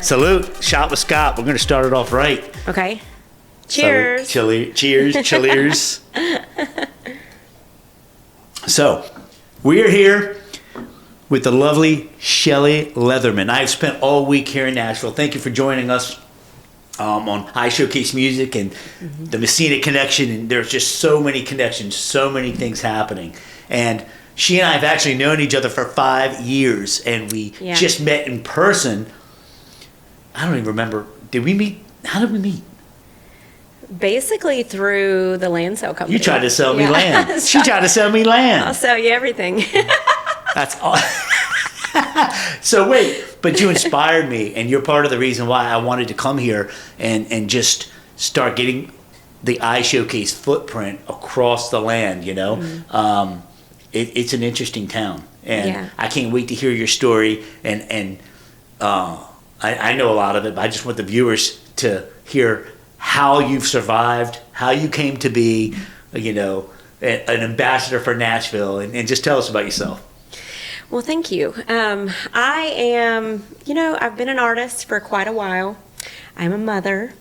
Salute. Shot with Scott. We're going to start it off right. Okay. Cheers. Cheers. So, we're here with the lovely Shelly Leatherman. I've spent all week here in Nashville. Thank you for joining us on iShowcase Music and the Messina connection. And there's just so many connections, so many things happening. And she and I have actually known each other for 5 years, and we just met in person. I don't even remember. Did we meet? How did we meet? Basically through the land sale company. You tried to sell me land. She tried to sell me land. I'll sell you everything. That's all. So wait, but you inspired me, and you're part of the reason why I wanted to come here and just start getting the iShowcase footprint across the land, you know? It's an interesting town, and I can't wait to hear your story, and I know a lot of it, but I just want the viewers to hear how you've survived, how you came to be, you know, an ambassador for Nashville, and just tell us about yourself. Well, thank you. I am, I've been an artist for quite a while. I'm a mother.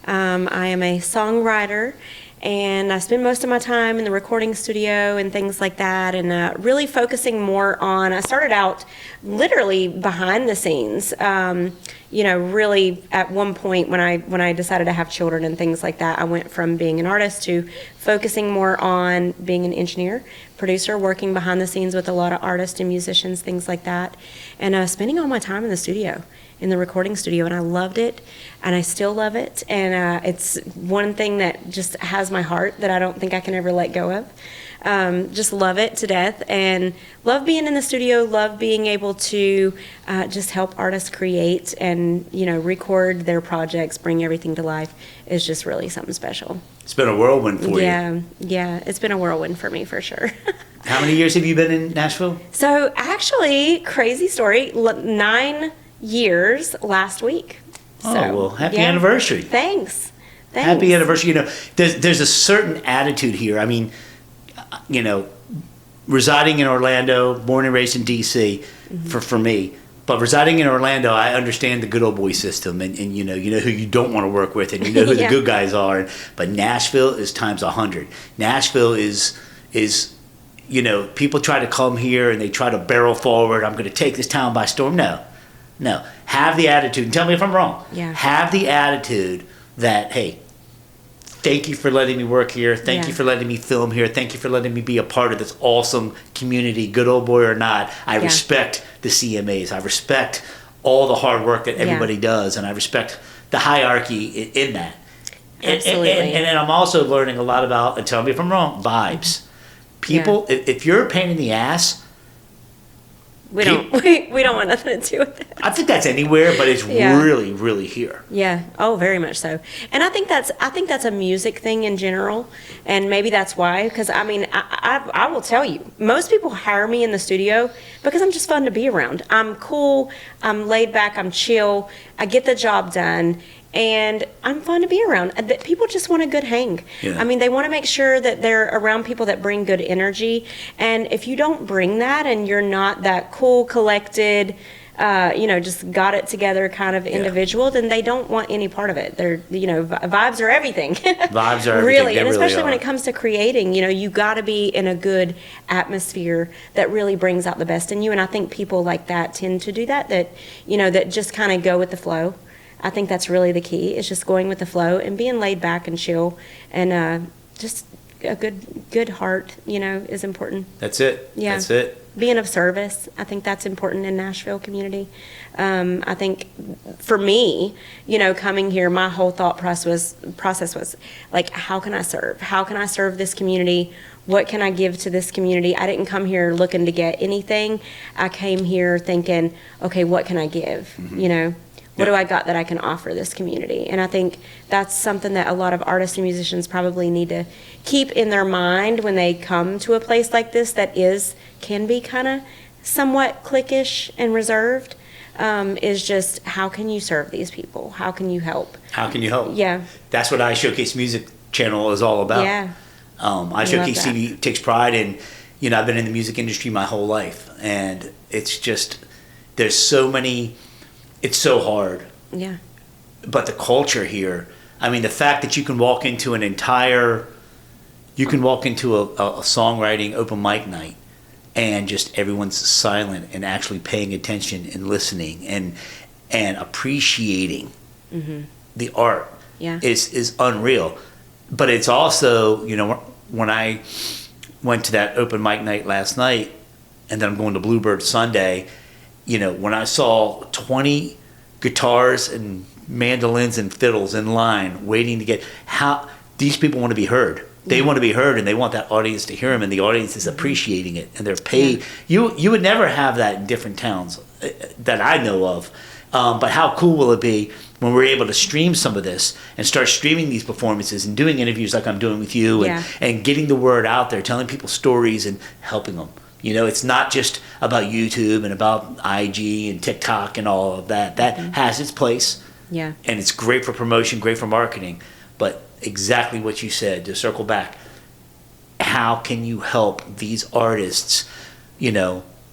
I am a songwriter. And I spend most of my time in the recording studio and things like that, and really focusing more on, I started out literally behind the scenes, really at one point when I decided to have children and things like that, I went from being an artist to focusing more on being an engineer, producer, working behind the scenes with a lot of artists and musicians, things like that, and spending all my time in the studio, in the recording studio, and I loved it, and I still love it, and it's one thing that just has my heart that I don't think I can ever let go of. Just love it to death, and love being in the studio, love being able to just help artists create and, record their projects, bring everything to life is just really something special. It's been a whirlwind for you. Yeah, it's been a whirlwind for me for sure. How many years have you been in Nashville? So actually, crazy story, 9 years last week. Oh, well, happy anniversary. Thanks. Happy anniversary. There's a certain attitude here. I mean, residing in Orlando, born and raised in D.C. For me, but residing in Orlando, I understand the good old boy system, and you know who you don't want to work with, and you know who the good guys are. But Nashville is times 100. Nashville is people try to come here and they try to barrel forward. I'm going to take this town by storm. No. Have the attitude, and tell me if I'm wrong. Yeah. Have the attitude that, hey, thank you for letting me work here. Thank you for letting me film here. Thank you for letting me be a part of this awesome community, good old boy or not. I respect the CMAs. I respect all the hard work that everybody does, and I respect the hierarchy in that. Absolutely. And then I'm also learning a lot about, and tell me if I'm wrong, vibes. People, if you're a pain in the ass, we don't want nothing to do with it. I think that's anywhere, but it's really, really here. Yeah. Oh, very much so. And I think that's a music thing in general, and maybe that's why. Because I mean, I will tell you, most people hire me in the studio because I'm just fun to be around. I'm cool. I'm laid back. I'm chill. I get the job done. And I'm fun to be around. People just want a good hang. Yeah. I mean, they want to make sure that they're around people that bring good energy. And if you don't bring that and you're not that cool, collected, just got it together kind of individual, then they don't want any part of it. They're, vibes are everything. Vibes are everything. Really, and especially when it comes to creating, you got to be in a good atmosphere that really brings out the best in you. And I think people like that tend to do that just kind of go with the flow. I think that's really the key, is just going with the flow and being laid back and chill, and just a good heart, is important. That's it. Yeah. That's it. Being of service, I think that's important in Nashville community. I think for me, coming here, my whole thought process was like, how can I serve? How can I serve this community? What can I give to this community? I didn't come here looking to get anything. I came here thinking, okay, what can I give? What do I got that I can offer this community? And I think that's something that a lot of artists and musicians probably need to keep in their mind when they come to a place like this that can be kind of somewhat cliquish and reserved, is just how can you serve these people? How can you help? How can you help? Yeah. That's what iShowcase Music channel is all about. Yeah. iShowcase TV takes pride in, I've been in the music industry my whole life, and it's just, there's so many, it's so hard Yeah. But the culture here, I mean, the fact that you can walk into a songwriting open mic night and just everyone's silent and actually paying attention and listening and appreciating the art is unreal. But it's also, when I went to that open mic night last night, and then I'm going to Bluebird Sunday, when I saw 20 guitars and mandolins and fiddles in line waiting to get, how these people want to be heard. They want to be heard, and they want that audience to hear them, and the audience is appreciating it, and they're paid. You would never have that in different towns that I know of. But how cool will it be when we're able to stream some of this and start streaming these performances and doing interviews like I'm doing with you and getting the word out there, telling people stories and helping them. It's not just about YouTube and about IG and TikTok and all of that. That has its place. Yeah. And it's great for promotion, great for marketing. But exactly what you said, to circle back, how can you help these artists,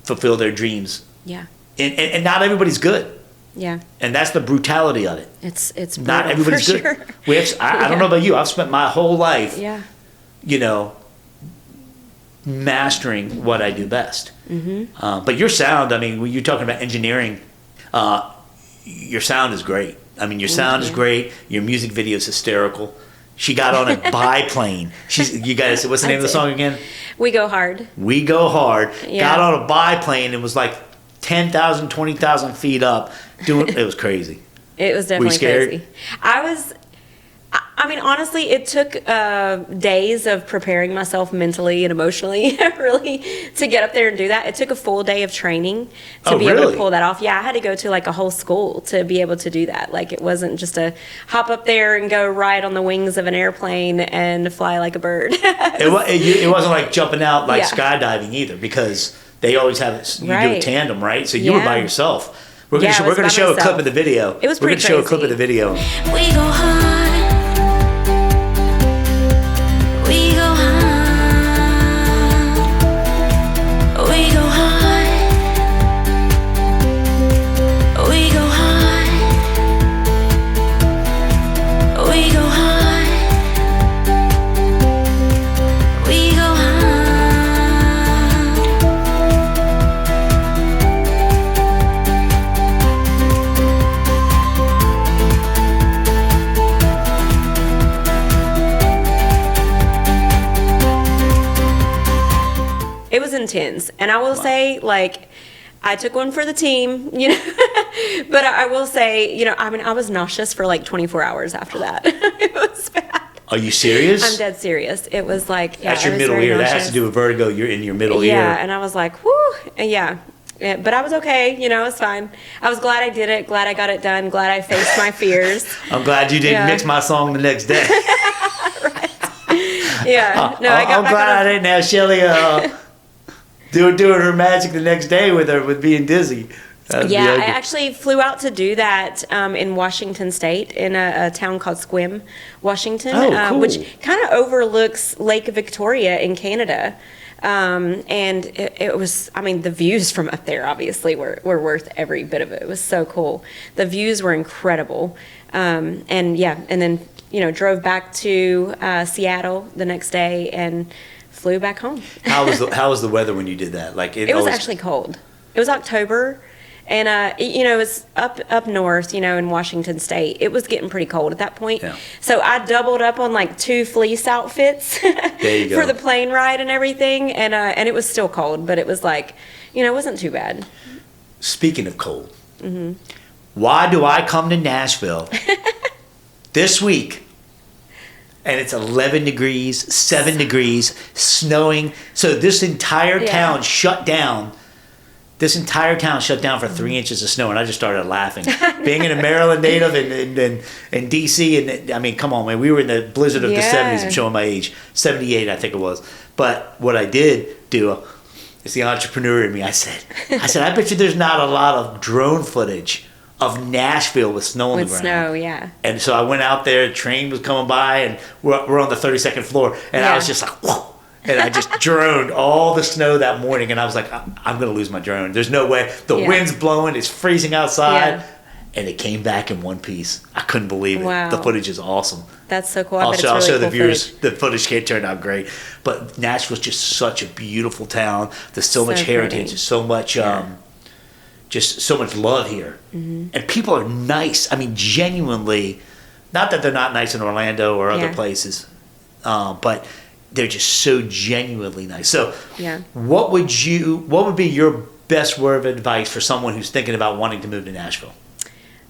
fulfill their dreams? Yeah. And not everybody's good. Yeah. And that's the brutality of it. It's not everybody's for good. Sure. I don't know about you. I've spent my whole life, mastering what I do best. But your sound, I mean, when you're talking about engineering, your sound is great. I mean, your sound is great. Your music video is hysterical. She got on a biplane. You guys, what's the name of the song again? We Go Hard. We Go Hard. Yeah. Got on a biplane and was like 10,000, 20,000 feet up. It was crazy. It was definitely Were you scared? crazy. I mean, honestly, it took days of preparing myself mentally and emotionally, really, to get up there and do that. It took a full day of training to be able to pull that off. Yeah, I had to go to like a whole school to be able to do that. Like, it wasn't just a hop up there and go ride on the wings of an airplane and fly like a bird. It wasn't like jumping out like skydiving either, because they always have it. You do a tandem, right? So you were by yourself. We're going to show a clip of the video. It was pretty crazy. We're going to show a clip of the video. We go hard. We go hard. We go hard. We go hard. We go hard. We go hard. It was intense. And I will say, like, I took one for the team, but I will say, I mean, I was nauseous for like 24 hours after that. It was bad. Are you serious? I'm dead serious. It was like, that's your middle ear. That has to do with vertigo. You're in your middle ear. Yeah, and I was like, whoo, yeah. But I was okay, it was fine. I was glad I did it, glad I got it done, glad I faced my fears. I'm glad you didn't mix my song the next day. Right. Yeah. No, I'm glad I didn't have Shelly doing her magic the next day with being dizzy. Yeah, I actually flew out to do that in Washington State, in a town called Sequim, Washington, cool. which kind of overlooks Lake Victoria in Canada. And it was, I mean, the views from up there obviously were worth every bit of it. It was so cool. The views were incredible. And then, drove back to Seattle the next day and flew back home. How was the weather when you did that? Like it was actually cold. It was October. And, it's up north, in Washington State. It was getting pretty cold at that point. Yeah. So I doubled up on like 2 fleece outfits there you go. for the plane ride and everything. And it was still cold, but it was like, it wasn't too bad. Speaking of cold, why do I come to Nashville this week and it's 11 degrees, 7 degrees, snowing? So this entire town shut down. This entire town shut down for 3 inches of snow, and I just started laughing. Being in a Maryland native and D.C., and I mean, come on, man, we were in the blizzard of the 70s. I'm showing my age, 78, I think it was. But what I did do, it's the entrepreneur in me. I said, I bet you there's not a lot of drone footage of Nashville with snow on the ground. With snow, yeah. And so I went out there, train was coming by, and we're on the 32nd floor, and I was just like, whoa. And I just droned all the snow that morning, and I was like, I'm going to lose my drone. There's no way. The wind's blowing. It's freezing outside. and it came back in one piece. I couldn't believe it. Wow. The footage is awesome. That's so cool. I'll bet show, it's I'll really show cool the viewers. footage. The footage can't turn out great, but Nashville's just such a beautiful town. There's so much pretty. heritage, so much, just so much love here, and people are nice. I mean, genuinely. Not that they're not nice in Orlando or other places, but they're just so genuinely nice. So, what would be your best word of advice for someone who's thinking about wanting to move to Nashville?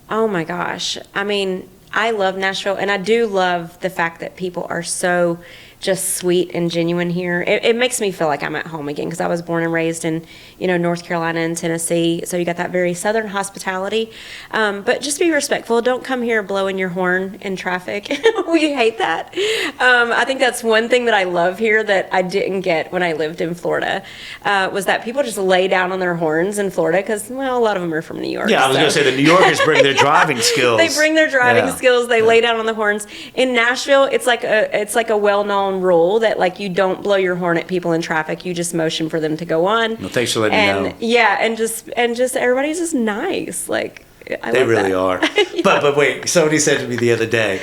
Oh my gosh. I mean, I love Nashville, and I do love the fact that people are so just sweet and genuine here. It makes me feel like I'm at home again, because I was born and raised in, North Carolina and Tennessee. So you got that very southern hospitality. But just be respectful. Don't come here blowing your horn in traffic. We hate that. I think that's one thing that I love here that I didn't get when I lived in Florida, was that people just lay down on their horns in Florida because, well, a lot of them are from New York. Yeah, I was going to say the New Yorkers bring their driving skills. They bring their driving skills. They lay down on the horns. In Nashville, it's like a well-known rule that, like, you don't blow your horn at people in traffic. You just motion for them to go on. Well, thanks for letting me know. Yeah, and just everybody's just nice. Like, I They love really that. are. But wait, somebody said to me the other day.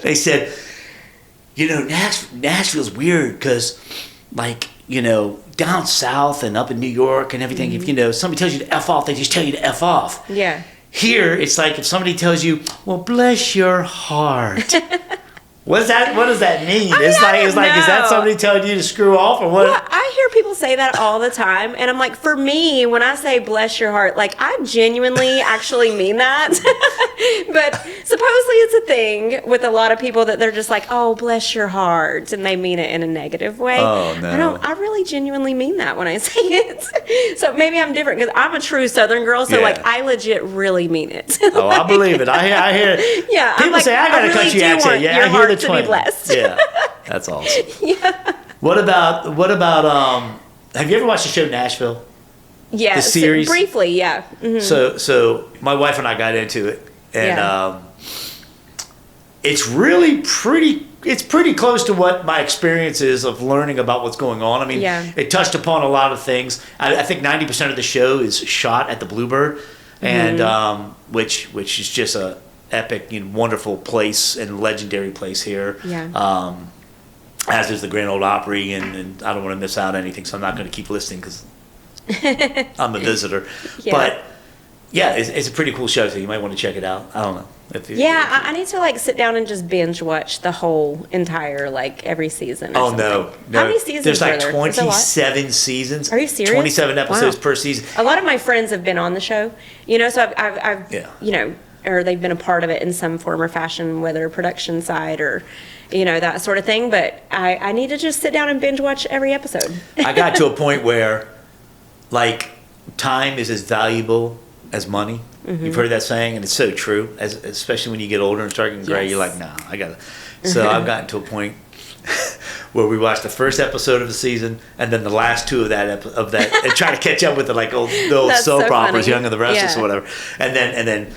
They said, Nashville's weird because, like, down south and up in New York and everything, if somebody tells you to F off, they just tell you to F off. Yeah. Here, it's like if somebody tells you, well, bless your heart. What does that mean? Is that know. somebody telling you to screw off or what? Well, I hear people say that all the time, and I'm like, for me, when I say bless your heart, like, I genuinely actually mean that. But supposedly it's a thing with a lot of people that they're just like, oh, bless your heart, and they mean it in a negative way. Oh, no. I really genuinely mean that when I say it. So maybe I'm different because I'm a true Southern girl, so Yeah. like, I legit really mean it. Oh, I believe it. I hear it. Yeah, People I'm like, say, I got a really country do accent. want Yeah, your I hear heart the to twang. be blessed. Yeah, that's awesome. What about have you ever watched the show Nashville? Yeah, The series? briefly, yeah. Mhm. So my wife and I got into it, and Yeah. it's really pretty close to what my experience is of learning about what's going on. I mean, it touched upon a lot of things. I think 90% of the show is shot at the Bluebird, and which is just a epic, wonderful place and legendary place here. Yeah. As is the Grand Ole Opry, and I don't want to miss out anything, so I'm not going to keep listening because I'm a visitor. Yeah. But yeah, it's a pretty cool show, so you might want to check it out. I don't know. I need to like sit down and just binge watch the whole entire, like, every season. Or Oh, something. no. How many seasons There's like are there? Is it a lot? 27 seasons. Are you serious? 27 episodes Wow. per season. A lot of my friends have been on the show, so I've Yeah. or they've been a part of it in some form or fashion, whether production side or, that sort of thing. But I need to just sit down and binge watch every episode. I got to a point where, like, time is as valuable as money. Mm-hmm. You've heard that saying, and it's so true. Especially when you get older and start getting gray, Yes. you're like, nah, I gotta. So I've gotten to a point where we watch the first episode of the season and then the last two of that and try to catch up with the old That's soap so operas, funny. Young and the Restless Yeah. or whatever. And then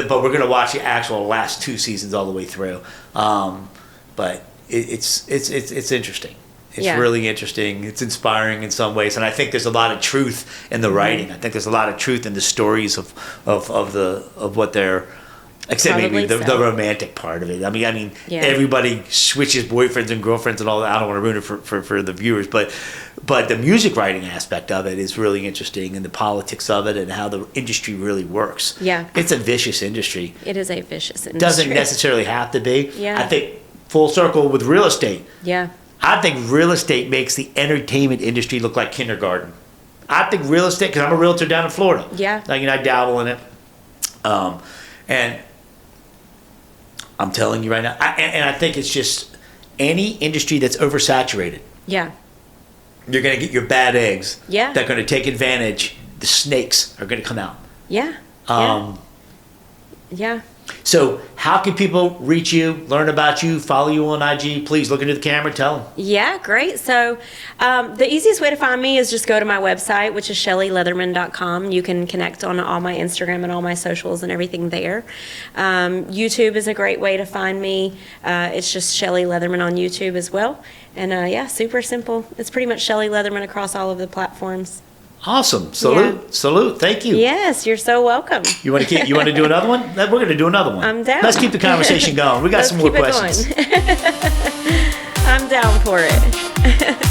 but we're gonna watch the actual last two seasons all the way through. But it's interesting. It's Yeah. really interesting. It's inspiring in some ways, and I think there's a lot of truth in the writing. I think there's a lot of truth in the stories of what they're. Except maybe Probably the so. romantic part of it. I mean, Yeah. everybody switches boyfriends and girlfriends and all that. I don't want to ruin it for the viewers, but the music writing aspect of it is really interesting, and the politics of it, and how the industry really works. Yeah. It's a vicious industry. It is a vicious industry. Doesn't necessarily have to be. Yeah. I think full circle with real estate. Yeah. I think real estate makes the entertainment industry look like kindergarten. I think real estate, because I'm a realtor down in Florida. Yeah. Like, I dabble in it. And I'm telling you right now, I think it's just any industry that's oversaturated. Yeah. You're going to get your bad eggs. Yeah. That are going to take advantage. The snakes are going to come out. Yeah. Yeah. So how can people reach you, learn about you, follow you on IG? Please look into the camera, tell them. Yeah, great. So the easiest way to find me is just go to my website, which is shellyleatherman.com. You can connect on all my Instagram and all my socials and everything there. YouTube is a great way to find me. It's just Shelly Leatherman on YouTube as well. And super simple. It's pretty much Shelly Leatherman across all of the platforms. Awesome. Salute. Thank you. Yes, you're so welcome. You want to do another one? We're going to do another one. I'm down. Let's keep the conversation going. We got Let's some more keep it questions. going. I'm down for it.